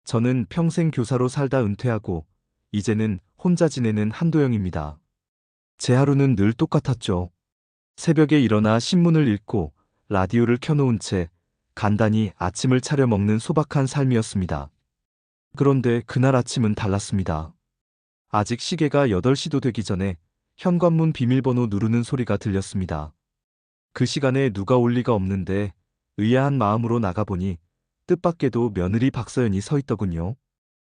저는 평생 교사로 살다 은퇴하고 이제는 혼자 지내는 한도영입니다. 제 하루는 늘 똑같았죠. 새벽에 일어나 신문을 읽고 라디오를 켜놓은 채 간단히 아침을 차려 먹는 소박한 삶이었습니다. 그런데 그날 아침은 달랐습니다. 아직 시계가 8시도 되기 전에 현관문 비밀번호 누르는 소리가 들렸습니다. 그 시간에 누가 올 리가 없는데 의아한 마음으로 나가보니 뜻밖에도 며느리 박서연이 서 있더군요.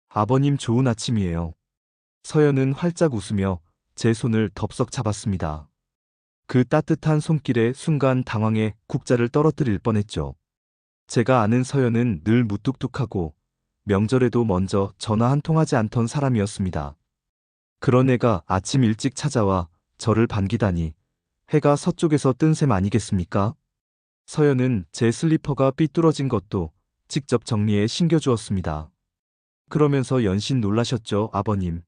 아버님 좋은 아침이에요. 서연은 활짝 웃으며 제 손을 덥석 잡았습니다. 그 따뜻한 손길에 순간 당황해 국자를 떨어뜨릴 뻔했죠. 제가 아는 서연은 늘 무뚝뚝하고 명절에도 먼저 전화 한 통 하지 않던 사람이었습니다. 그런 애가 아침 일찍 찾아와 저를 반기다니 해가 서쪽에서 뜬 셈 아니겠습니까? 서연은 제 슬리퍼가 삐뚤어진 것도 직접 정리해 신겨주었습니다. 그러면서 연신 놀라셨죠, 아버님.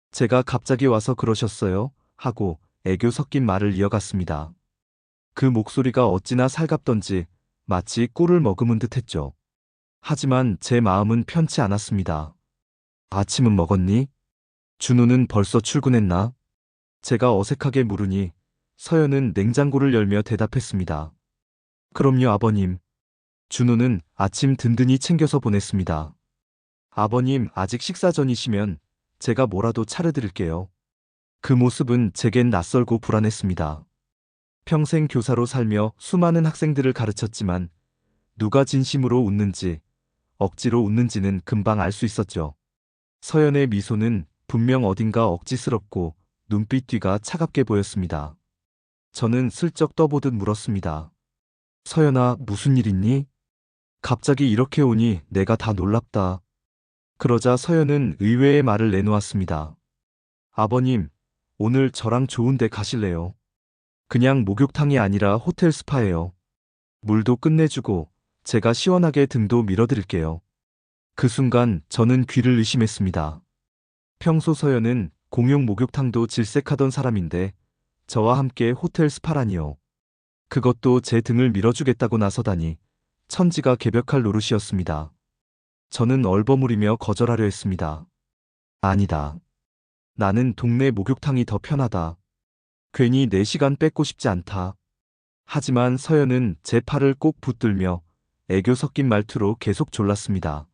제가 갑자기 와서 그러셨어요? 하고 애교 섞인 말을 이어갔습니다. 그 목소리가 어찌나 살갑던지 마치 꿀을 머금은 듯했죠. 하지만 제 마음은 편치 않았습니다. 아침은 먹었니? 준호는 벌써 출근했나? 제가 어색하게 물으니 서연은 냉장고를 열며 대답했습니다. 그럼요, 아버님. 준호는 아침 든든히 챙겨서 보냈습니다. 아버님 아직 식사 전이시면 제가 뭐라도 차려드릴게요. 그 모습은 제겐 낯설고 불안했습니다. 평생 교사로 살며 수많은 학생들을 가르쳤지만 누가 진심으로 웃는지 억지로 웃는지는 금방 알 수 있었죠. 서연의 미소는 분명 어딘가 억지스럽고 눈빛 뒤가 차갑게 보였습니다. 저는 슬쩍 떠보듯 물었습니다. 서연아, 무슨 일 있니? 갑자기 이렇게 오니 내가 다 놀랍다. 그러자 서연은 의외의 말을 내놓았습니다. 아버님, 오늘 저랑 좋은 데 가실래요? 그냥 목욕탕이 아니라 호텔 스파예요. 물도 끝내주고 제가 시원하게 등도 밀어드릴게요. 그 순간 저는 귀를 의심했습니다. 평소 서연은 공용 목욕탕도 질색하던 사람인데 저와 함께 호텔 스파라니요. 그것도 제 등을 밀어주겠다고 나서다니 천지가 개벽할 노릇이었습니다. 저는 얼버무리며 거절하려 했습니다. 아니다. 나는 동네 목욕탕이 더 편하다. 괜히 내 시간 뺏고 싶지 않다. 하지만 서연은 제 팔을 꼭 붙들며 애교 섞인 말투로 계속 졸랐습니다.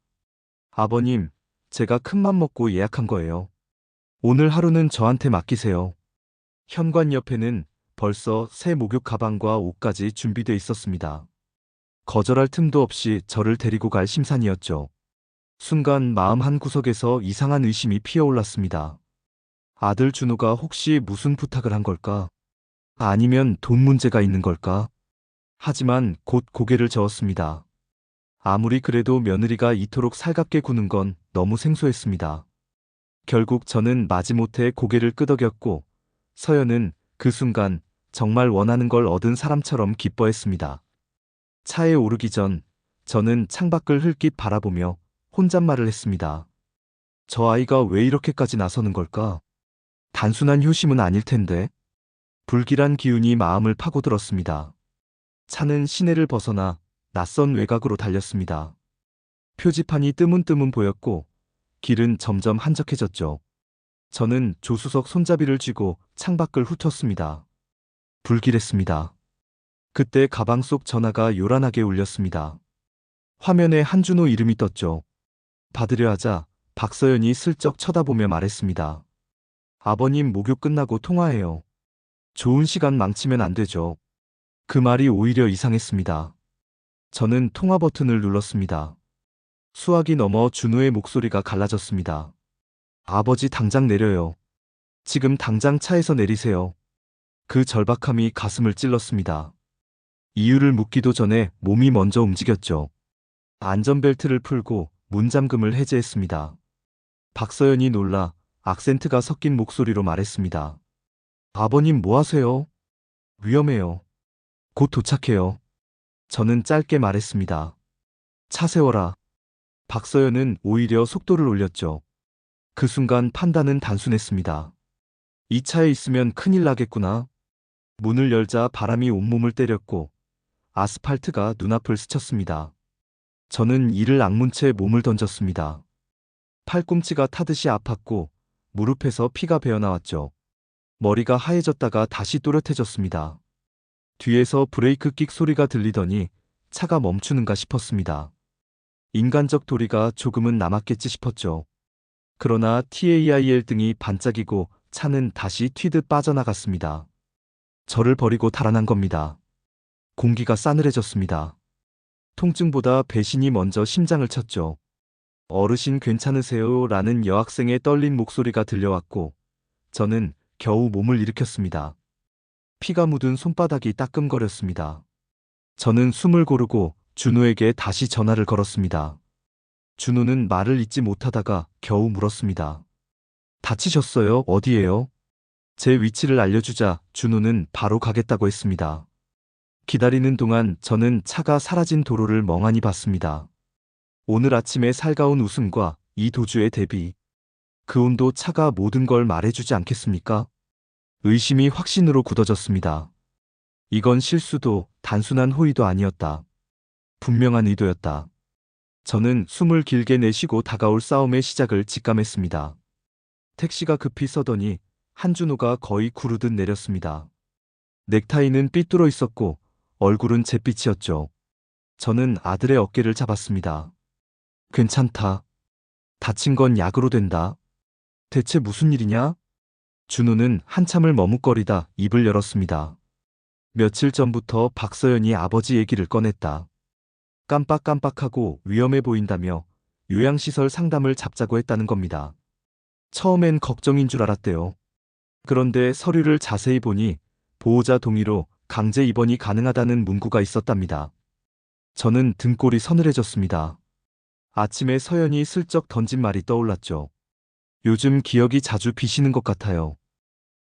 아버님, 제가 큰맘 먹고 예약한 거예요. 오늘 하루는 저한테 맡기세요. 현관 옆에는 벌써 새 목욕 가방과 옷까지 준비돼 있었습니다. 거절할 틈도 없이 저를 데리고 갈 심산이었죠. 순간 마음 한구석에서 이상한 의심이 피어올랐습니다. 아들 준호가 혹시 무슨 부탁을 한 걸까? 아니면 돈 문제가 있는 걸까? 하지만 곧 고개를 저었습니다. 아무리 그래도 며느리가 이토록 살갑게 구는 건 너무 생소했습니다. 결국 저는 마지못해 고개를 끄덕였고 서연은 그 순간 정말 원하는 걸 얻은 사람처럼 기뻐했습니다. 차에 오르기 전 저는 창밖을 흘낏 바라보며 혼잣말을 했습니다. 저 아이가 왜 이렇게까지 나서는 걸까? 단순한 효심은 아닐 텐데. 불길한 기운이 마음을 파고들었습니다. 차는 시내를 벗어나 낯선 외곽으로 달렸습니다. 표지판이 뜨문뜨문 보였고 길은 점점 한적해졌죠. 저는 조수석 손잡이를 쥐고 창밖을 훑었습니다. 불길했습니다. 그때 가방 속 전화가 요란하게 울렸습니다. 화면에 한준호 이름이 떴죠. 받으려 하자 박서연이 슬쩍 쳐다보며 말했습니다. 아버님 목욕 끝나고 통화해요. 좋은 시간 망치면 안 되죠. 그 말이 오히려 이상했습니다. 저는 통화 버튼을 눌렀습니다. 수화기 너머 준호의 목소리가 갈라졌습니다. 아버지 당장 내려요. 지금 당장 차에서 내리세요. 그 절박함이 가슴을 찔렀습니다. 이유를 묻기도 전에 몸이 먼저 움직였죠. 안전벨트를 풀고 문잠금을 해제했습니다. 박서연이 놀라 악센트가 섞인 목소리로 말했습니다. 아버님 뭐 하세요? 위험해요. 곧 도착해요. 저는 짧게 말했습니다. 차 세워라. 박서연은 오히려 속도를 올렸죠. 그 순간 판단은 단순했습니다. 이 차에 있으면 큰일 나겠구나. 문을 열자 바람이 온몸을 때렸고 아스팔트가 눈앞을 스쳤습니다. 저는 이를 악문 채 몸을 던졌습니다. 팔꿈치가 타듯이 아팠고 무릎에서 피가 배어나왔죠. 머리가 하얘졌다가 다시 또렷해졌습니다. 뒤에서 브레이크 끽 소리가 들리더니 차가 멈추는가 싶었습니다. 인간적 도리가 조금은 남았겠지 싶었죠. 그러나 TAIL 등이 반짝이고 차는 다시 튀듯 빠져나갔습니다. 저를 버리고 달아난 겁니다. 공기가 싸늘해졌습니다. 통증보다 배신이 먼저 심장을 쳤죠. 어르신 괜찮으세요? 라는 여학생의 떨린 목소리가 들려왔고 저는 겨우 몸을 일으켰습니다. 피가 묻은 손바닥이 따끔거렸습니다. 저는 숨을 고르고 준호에게 다시 전화를 걸었습니다. 준호는 말을 잇지 못하다가 겨우 물었습니다. 다치셨어요? 어디에요? 제 위치를 알려주자 준호는 바로 가겠다고 했습니다. 기다리는 동안 저는 차가 사라진 도로를 멍하니 봤습니다. 오늘 아침의 살가운 웃음과 이 도주의 대비. 그 온도 차가 모든 걸 말해주지 않겠습니까? 의심이 확신으로 굳어졌습니다. 이건 실수도 단순한 호의도 아니었다. 분명한 의도였다. 저는 숨을 길게 내쉬고 다가올 싸움의 시작을 직감했습니다. 택시가 급히 서더니 한준호가 거의 구르듯 내렸습니다. 넥타이는 삐뚤어 있었고 얼굴은 잿빛이었죠. 저는 아들의 어깨를 잡았습니다. 괜찮다. 다친 건 약으로 된다. 대체 무슨 일이냐? 준호는 한참을 머뭇거리다 입을 열었습니다. 며칠 전부터 박서연이 아버지 얘기를 꺼냈다. 깜빡깜빡하고 위험해 보인다며 요양시설 상담을 잡자고 했다는 겁니다. 처음엔 걱정인 줄 알았대요. 그런데 서류를 자세히 보니 보호자 동의로 강제 입원이 가능하다는 문구가 있었답니다. 저는 등골이 서늘해졌습니다. 아침에 서연이 슬쩍 던진 말이 떠올랐죠. 요즘 기억이 자주 비시는 것 같아요.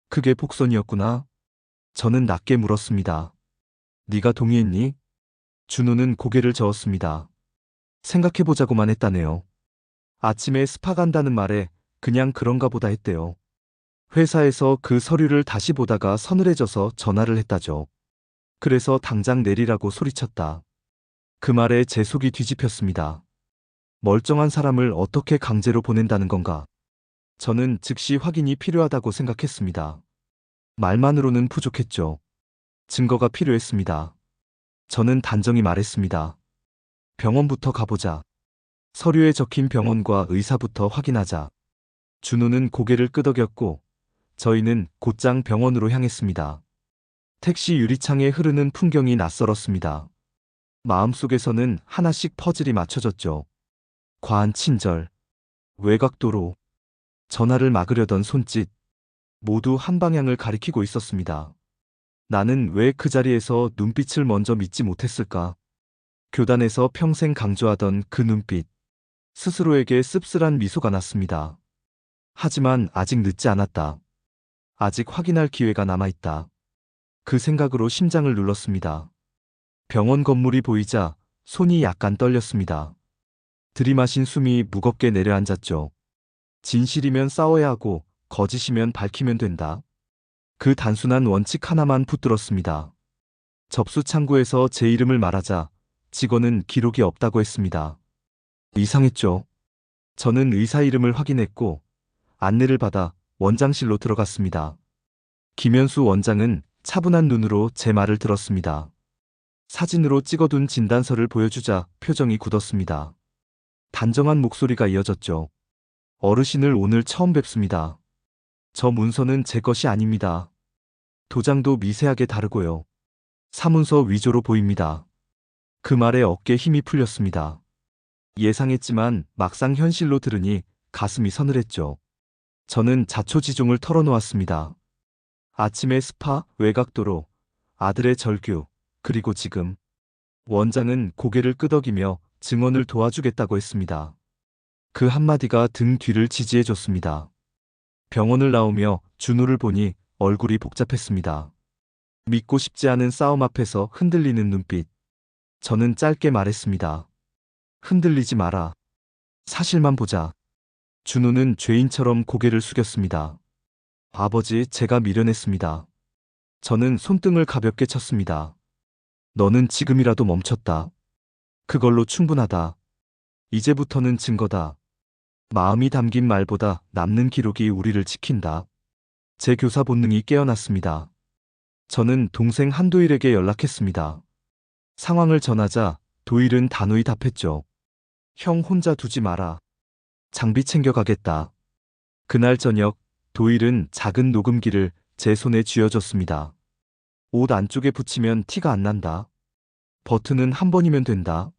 그게 복선이었구나. 저는 낮게 물었습니다. 네가 동의했니? 준호는 고개를 저었습니다. 생각해보자고만 했다네요. 아침에 스파 간다는 말에 그냥 그런가 보다 했대요. 회사에서 그 서류를 다시 보다가 서늘해져서 전화를 했다죠. 그래서 당장 내리라고 소리쳤다. 그 말에 제 속이 뒤집혔습니다. 멀쩡한 사람을 어떻게 강제로 보낸다는 건가? 저는 즉시 확인이 필요하다고 생각했습니다. 말만으로는 부족했죠. 증거가 필요했습니다. 저는 단정히 말했습니다. 병원부터 가보자. 서류에 적힌 병원과 의사부터 확인하자. 준호는 고개를 끄덕였고 저희는 곧장 병원으로 향했습니다. 택시 유리창에 흐르는 풍경이 낯설었습니다. 마음속에서는 하나씩 퍼즐이 맞춰졌죠. 과한 친절, 외곽도로, 전화를 막으려던 손짓, 모두 한 방향을 가리키고 있었습니다. 나는 왜 그 자리에서 눈빛을 먼저 믿지 못했을까? 교단에서 평생 강조하던 그 눈빛, 스스로에게 씁쓸한 미소가 났습니다. 하지만 아직 늦지 않았다. 아직 확인할 기회가 남아있다. 그 생각으로 심장을 눌렀습니다. 병원 건물이 보이자 손이 약간 떨렸습니다. 들이마신 숨이 무겁게 내려앉았죠. 진실이면 싸워야 하고 거짓이면 밝히면 된다. 그 단순한 원칙 하나만 붙들었습니다. 접수 창구에서 제 이름을 말하자 직원은 기록이 없다고 했습니다. 이상했죠. 저는 의사 이름을 확인했고 안내를 받아 원장실로 들어갔습니다. 김현수 원장은 차분한 눈으로 제 말을 들었습니다. 사진으로 찍어둔 진단서를 보여주자 표정이 굳었습니다. 단정한 목소리가 이어졌죠. 어르신을 오늘 처음 뵙습니다. 저 문서는 제 것이 아닙니다. 도장도 미세하게 다르고요. 사문서 위조로 보입니다. 그 말에 어깨에 힘이 풀렸습니다. 예상했지만 막상 현실로 들으니 가슴이 서늘했죠. 저는 자초지종을 털어놓았습니다. 아침에 스파, 외곽도로, 아들의 절규, 그리고 지금. 원장은 고개를 끄덕이며 증언을 도와주겠다고 했습니다. 그 한마디가 등 뒤를 지지해줬습니다. 병원을 나오며 준호를 보니 얼굴이 복잡했습니다. 믿고 싶지 않은 싸움 앞에서 흔들리는 눈빛. 저는 짧게 말했습니다. 흔들리지 마라. 사실만 보자. 준호는 죄인처럼 고개를 숙였습니다. 아버지, 제가 미련했습니다. 저는 손등을 가볍게 쳤습니다. 너는 지금이라도 멈췄다. 그걸로 충분하다. 이제부터는 증거다. 마음이 담긴 말보다 남는 기록이 우리를 지킨다. 제 교사 본능이 깨어났습니다. 저는 동생 한도일에게 연락했습니다. 상황을 전하자 도일은 단호히 답했죠. 형 혼자 두지 마라. 장비 챙겨가겠다. 그날 저녁 도일은 작은 녹음기를 제 손에 쥐어줬습니다. 옷 안쪽에 붙이면 티가 안 난다. 버튼은 한 번이면 된다.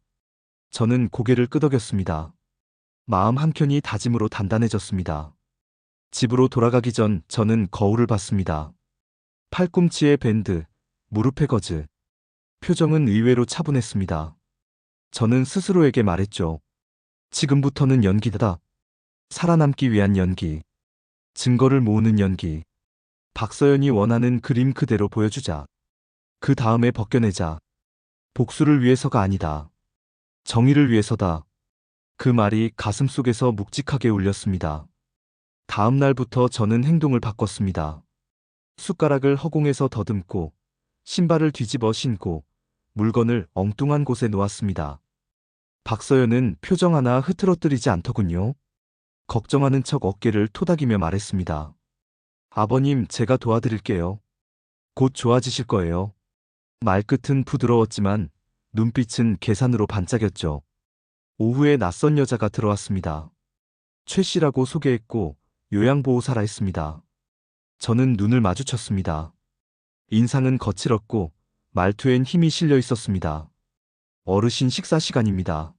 저는 고개를 끄덕였습니다. 마음 한켠이 다짐으로 단단해졌습니다. 집으로 돌아가기 전 저는 거울을 봤습니다. 팔꿈치에 밴드, 무릎에 거즈. 표정은 의외로 차분했습니다. 저는 스스로에게 말했죠. 지금부터는 연기다. 살아남기 위한 연기. 증거를 모으는 연기. 박서연이 원하는 그림 그대로 보여주자. 그 다음에 벗겨내자. 복수를 위해서가 아니다. 정의를 위해서다. 그 말이 가슴속에서 묵직하게 울렸습니다. 다음 날부터 저는 행동을 바꿨습니다. 숟가락을 허공에서 더듬고 신발을 뒤집어 신고 물건을 엉뚱한 곳에 놓았습니다. 박서연은 표정 하나 흐트러뜨리지 않더군요. 걱정하는 척 어깨를 토닥이며 말했습니다. 아버님, 제가 도와드릴게요. 곧 좋아지실 거예요. 말끝은 부드러웠지만 눈빛은 계산으로 반짝였죠. 오후에 낯선 여자가 들어왔습니다. 최 씨라고 소개했고 요양보호사라 했습니다. 저는 눈을 마주쳤습니다. 인상은 거칠었고 말투엔 힘이 실려 있었습니다. 어르신 식사 시간입니다.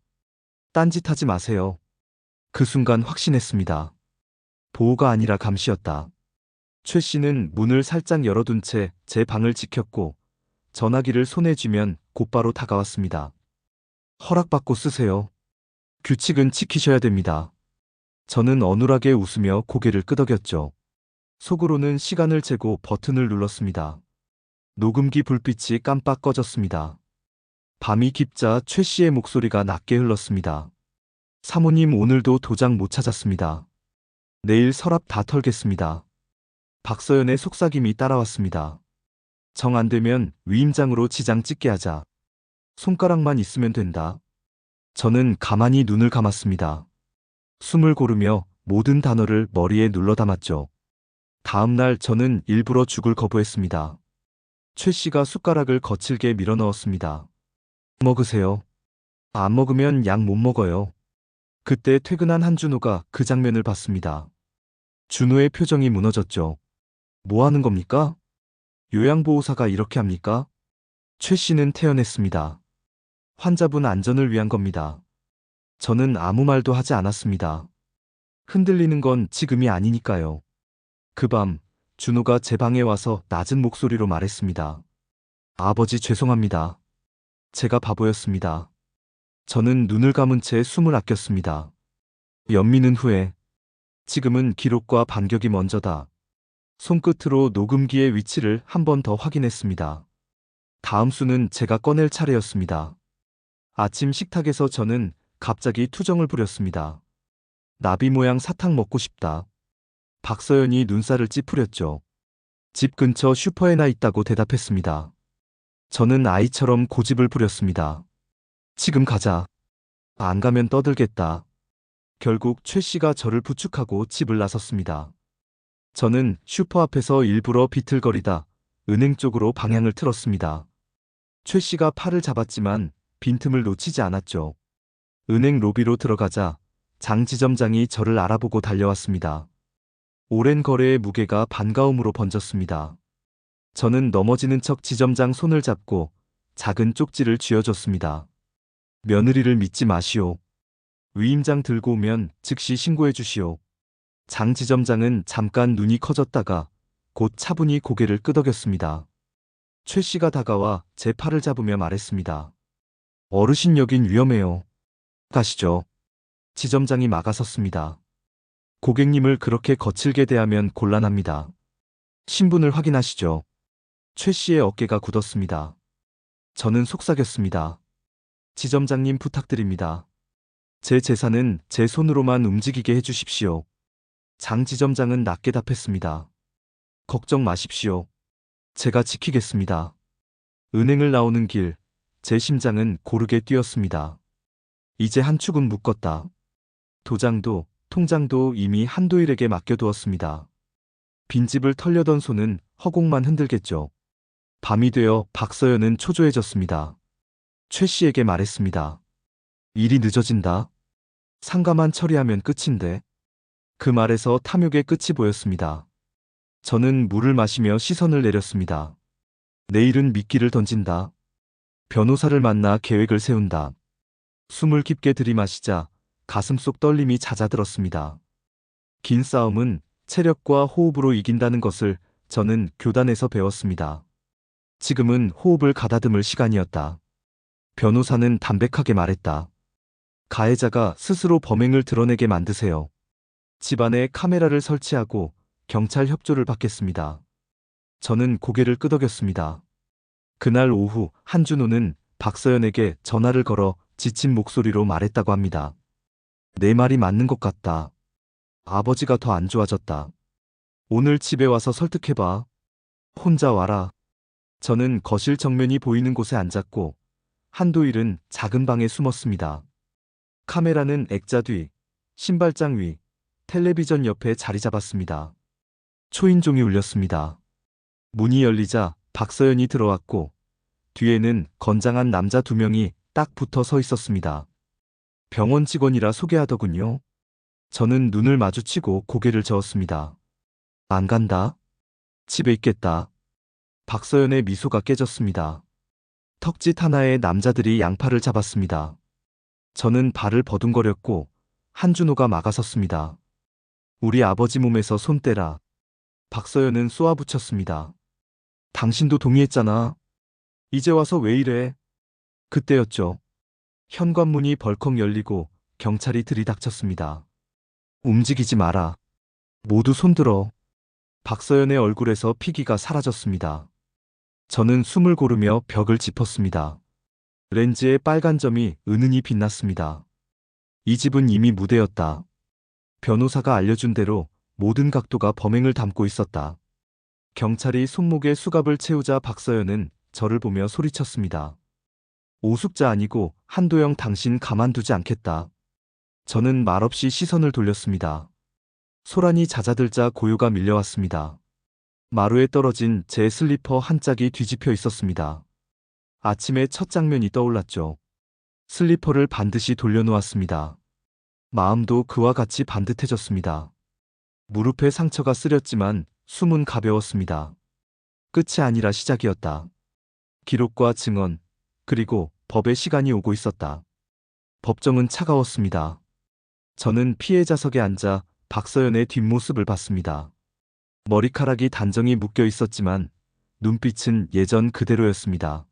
딴짓하지 마세요. 그 순간 확신했습니다. 보호가 아니라 감시였다. 최 씨는 문을 살짝 열어둔 채 제 방을 지켰고 전화기를 손에 쥐면 곧바로 다가왔습니다. 허락받고 쓰세요. 규칙은 지키셔야 됩니다. 저는 어눌하게 웃으며 고개를 끄덕였죠. 속으로는 시간을 재고 버튼을 눌렀습니다. 녹음기 불빛이 깜빡 꺼졌습니다. 밤이 깊자 최 씨의 목소리가 낮게 흘렀습니다. 사모님, 오늘도 도장 못 찾았습니다. 내일 서랍 다 털겠습니다. 박서연의 속삭임이 따라왔습니다. 정 안 되면 위임장으로 지장 찍게 하자. 손가락만 있으면 된다. 저는 가만히 눈을 감았습니다. 숨을 고르며 모든 단어를 머리에 눌러 담았죠. 다음 날 저는 일부러 죽을 거부했습니다. 최 씨가 숟가락을 거칠게 밀어 넣었습니다. 먹으세요. 안 먹으면 약 못 먹어요. 그때 퇴근한 한준호가 그 장면을 봤습니다. 준호의 표정이 무너졌죠. 뭐 하는 겁니까? 요양보호사가 이렇게 합니까? 최 씨는 태연했습니다. 환자분 안전을 위한 겁니다. 저는 아무 말도 하지 않았습니다. 흔들리는 건 지금이 아니니까요. 그 밤, 준호가 제 방에 와서 낮은 목소리로 말했습니다. 아버지, 죄송합니다. 제가 바보였습니다. 저는 눈을 감은 채 숨을 아꼈습니다. 연민은 후에. 지금은 기록과 반격이 먼저다. 손끝으로 녹음기의 위치를 한 번 더 확인했습니다. 다음 수는 제가 꺼낼 차례였습니다. 아침 식탁에서 저는 갑자기 투정을 부렸습니다. 나비 모양 사탕 먹고 싶다. 박서연이 눈살을 찌푸렸죠. 집 근처 슈퍼에나 있다고 대답했습니다. 저는 아이처럼 고집을 부렸습니다. 지금 가자. 안 가면 떠들겠다. 결국 최 씨가 저를 부축하고 집을 나섰습니다. 저는 슈퍼 앞에서 일부러 비틀거리다 은행 쪽으로 방향을 틀었습니다. 최 씨가 팔을 잡았지만 빈틈을 놓치지 않았죠. 은행 로비로 들어가자 장 지점장이 저를 알아보고 달려왔습니다. 오랜 거래의 무게가 반가움으로 번졌습니다. 저는 넘어지는 척 지점장 손을 잡고 작은 쪽지를 쥐어줬습니다. 며느리를 믿지 마시오. 위임장 들고 오면 즉시 신고해 주시오. 장 지점장은 잠깐 눈이 커졌다가 곧 차분히 고개를 끄덕였습니다. 최 씨가 다가와 제 팔을 잡으며 말했습니다. 어르신, 여긴 위험해요. 가시죠. 지점장이 막아섰습니다. 고객님을 그렇게 거칠게 대하면 곤란합니다. 신분을 확인하시죠. 최 씨의 어깨가 굳었습니다. 저는 속삭였습니다. 지점장님, 부탁드립니다. 제 재산은 제 손으로만 움직이게 해주십시오. 장 지점장은 낮게 답했습니다. 걱정 마십시오. 제가 지키겠습니다. 은행을 나오는 길, 제 심장은 고르게 뛰었습니다. 이제 한 축은 묶었다. 도장도 통장도 이미 한도일에게 맡겨두었습니다. 빈집을 털려던 손은 허공만 흔들겠죠. 밤이 되어 박서연은 초조해졌습니다. 최 씨에게 말했습니다. 일이 늦어진다. 상가만 처리하면 끝인데. 그 말에서 탐욕의 끝이 보였습니다. 저는 물을 마시며 시선을 내렸습니다. 내일은 미끼를 던진다. 변호사를 만나 계획을 세운다. 숨을 깊게 들이마시자 가슴속 떨림이 잦아들었습니다. 긴 싸움은 체력과 호흡으로 이긴다는 것을 저는 교단에서 배웠습니다. 지금은 호흡을 가다듬을 시간이었다. 변호사는 담백하게 말했다. 가해자가 스스로 범행을 드러내게 만드세요. 집안에 카메라를 설치하고 경찰 협조를 받겠습니다. 저는 고개를 끄덕였습니다. 그날 오후 한준호는 박서연에게 전화를 걸어 지친 목소리로 말했다고 합니다. 내 말이 맞는 것 같다. 아버지가 더 안 좋아졌다. 오늘 집에 와서 설득해봐. 혼자 와라. 저는 거실 정면이 보이는 곳에 앉았고 한도일은 작은 방에 숨었습니다. 카메라는 액자 뒤, 신발장 위, 텔레비전 옆에 자리 잡았습니다. 초인종이 울렸습니다. 문이 열리자 박서연이 들어왔고 뒤에는 건장한 남자 2명이 딱 붙어 서 있었습니다. 병원 직원이라 소개하더군요. 저는 눈을 마주치고 고개를 저었습니다. 안 간다. 집에 있겠다. 박서연의 미소가 깨졌습니다. 턱짓 하나에 남자들이 양팔을 잡았습니다. 저는 발을 버둥거렸고 한준호가 막아섰습니다. 우리 아버지 몸에서 손 떼라. 박서연은 쏘아붙였습니다. 당신도 동의했잖아. 이제 와서 왜 이래? 그때였죠. 현관문이 벌컥 열리고 경찰이 들이닥쳤습니다. 움직이지 마라. 모두 손들어. 박서연의 얼굴에서 피기가 사라졌습니다. 저는 숨을 고르며 벽을 짚었습니다. 렌즈에 빨간 점이 은은히 빛났습니다. 이 집은 이미 무대였다. 변호사가 알려준 대로 모든 각도가 범행을 담고 있었다. 경찰이 손목에 수갑을 채우자 박서연은 저를 보며 소리쳤습니다. 오숙자 아니고 한도영 당신 가만두지 않겠다. 저는 말없이 시선을 돌렸습니다. 소란이 잦아들자 고요가 밀려왔습니다. 마루에 떨어진 제 슬리퍼 한 짝이 뒤집혀 있었습니다. 아침에 첫 장면이 떠올랐죠. 슬리퍼를 반드시 돌려놓았습니다. 마음도 그와 같이 반듯해졌습니다. 무릎에 상처가 쓰렸지만 숨은 가벼웠습니다. 끝이 아니라 시작이었다. 기록과 증언, 그리고 법의 시간이 오고 있었다. 법정은 차가웠습니다. 저는 피해자석에 앉아 박서연의 뒷모습을 봤습니다. 머리카락이 단정히 묶여 있었지만 눈빛은 예전 그대로였습니다.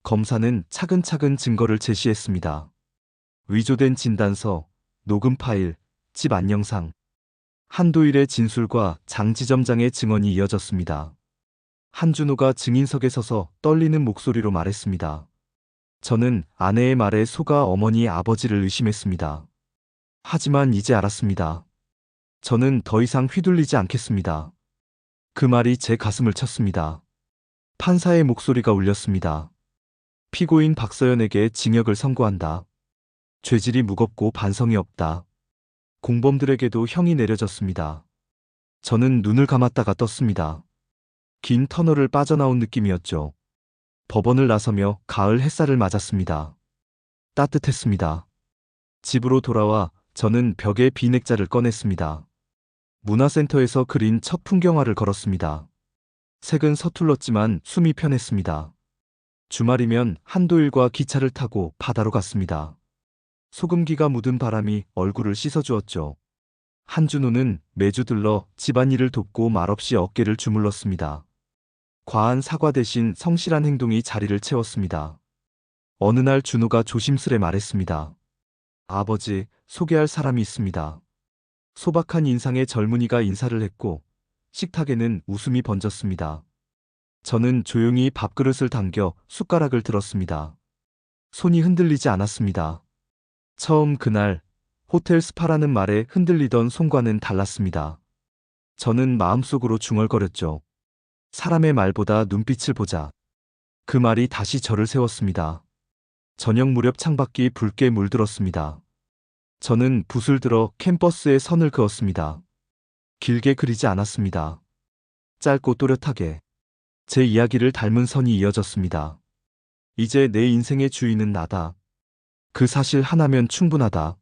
검사는 차근차근 증거를 제시했습니다. 위조된 진단서, 녹음 파일, 집 안녕상. 한도일의 진술과 장지점장의 증언이 이어졌습니다. 한준호가 증인석에 서서 떨리는 목소리로 말했습니다. 저는 아내의 말에 속아 어머니 아버지를 의심했습니다. 하지만 이제 알았습니다. 저는 더 이상 휘둘리지 않겠습니다. 그 말이 제 가슴을 쳤습니다. 판사의 목소리가 울렸습니다. 피고인 박서연에게 징역을 선고한다. 죄질이 무겁고 반성이 없다. 공범들에게도 형이 내려졌습니다. 저는 눈을 감았다가 떴습니다. 긴 터널을 빠져나온 느낌이었죠. 법원을 나서며 가을 햇살을 맞았습니다. 따뜻했습니다. 집으로 돌아와 저는 벽에 비넥자를 꺼냈습니다. 문화센터에서 그린 첫 풍경화를 걸었습니다. 색은 서툴렀지만 숨이 편했습니다. 주말이면 한도일과 기차를 타고 바다로 갔습니다. 소금기가 묻은 바람이 얼굴을 씻어주었죠. 한준호는 매주 들러 집안일을 돕고 말없이 어깨를 주물렀습니다. 과한 사과 대신 성실한 행동이 자리를 채웠습니다. 어느 날 준호가 조심스레 말했습니다. 아버지, 소개할 사람이 있습니다. 소박한 인상의 젊은이가 인사를 했고 식탁에는 웃음이 번졌습니다. 저는 조용히 밥그릇을 당겨 숟가락을 들었습니다. 손이 흔들리지 않았습니다. 처음 그날 호텔 스파라는 말에 흔들리던 손과는 달랐습니다. 저는 마음속으로 중얼거렸죠. 사람의 말보다 눈빛을 보자. 그 말이 다시 저를 세웠습니다. 저녁 무렵 창밖이 붉게 물들었습니다. 저는 붓을 들어 캔버스에 선을 그었습니다. 길게 그리지 않았습니다. 짧고 또렷하게 제 이야기를 닮은 선이 이어졌습니다. 이제 내 인생의 주인은 나다. 그 사실 하나면 충분하다.